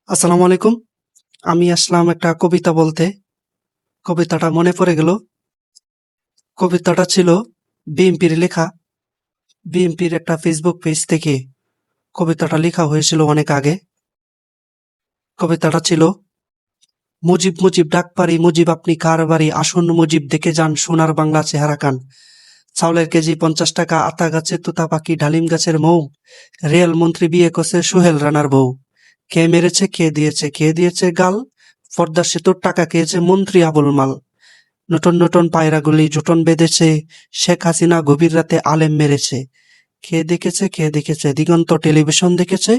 আসসালামু আলাইকুম। আমি আসলাম একটা কবিতা বলতে। কবিতাটা মনে পড়ে গেল। কবিতাটা ছিল বিএনপির লেখা। বিএনপির একটা ফেসবুক পেজ থেকে কবিতাটা লেখা হয়েছিল অনেক আগে। কবিতাটা ছিল, মুজিব মুজিব ডাক পারি, মুজিব আপনি কার বাড়ি, আসন্ন মুজিব দেখে যান, সোনার বাংলা চেহারা কান। চাউলের কেজি 50 টাকা, আতা গাছে তোতা পাখি, ডালিম গাছের মৌ, রেল মন্ত্রী বিয়ে করছে সোহেল রানার বউ। কে মেরেছে কে দিয়েছে গাল, পদ্মা সেতুর টাকা খেয়েছে মন্ত্রী আবুল মাল। নতুন নতুন পায়রাগুলি জোটন বেঁধেছে, শেখ হাসিনা গভীর রাতে আলেম মেরেছে। কে দেখেছে দিগন্ত টেলিভিশন দেখেছে,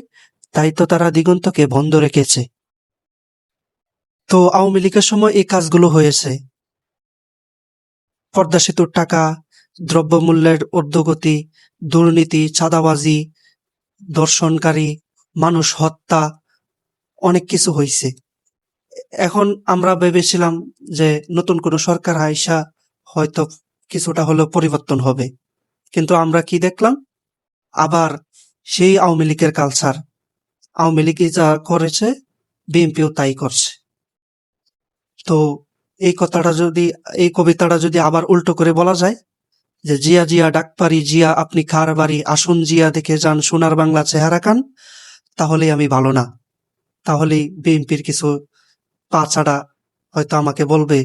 তাই তো তারা দিগন্তকে বন্ধ রেখেছে। তো আওয়ামী লীগের সময় এই কাজগুলো হয়েছে। পদ্মা সেতুর টাকা, দ্রব্যমূল্যের ঊর্ধ্বগতি, দুর্নীতি, চাঁদাবাজি, ধর্ষণকারী, মানুষ হত্যা, অনেক কিছু হয়েছে। এখন আমরা ভেবেছিলাম যে নতুন কোনো সরকার আইসা হয়তো কিছুটা হলেও পরিবর্তন হবে, কিন্তু আমরা কি দেখলাম? আবার সেই আওয়ামী লীগের কালচার। আওয়ামী লীগই যা করেছে, বিএনপিও তাই করছে। তো এই কবিতাটা যদি আবার উল্টো করে বলা যায়, যে জিয়া জিয়া ডাক পারি, জিয়া আপনি কার বাড়ি, আসুন জিয়া দেখে যান, সোনার বাংলা চেহারা কান, তাহলেই আমি ভালো না। তাহলেই বিএনপির কিছু পা ছাড়া হয়তো আমাকে বলবে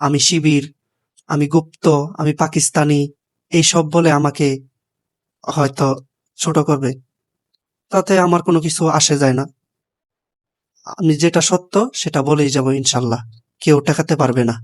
আমি শিবির, আমি গুপ্ত, আমি পাকিস্তানি, এইসব বলে আমাকে হয়তো ছোট করবে। তাতে আমার কোনো কিছু আসে যায় না। আমি যেটা সত্য সেটা বলেই যাব ইনশাল্লাহ। কেউ ঠেকাতে পারবে না।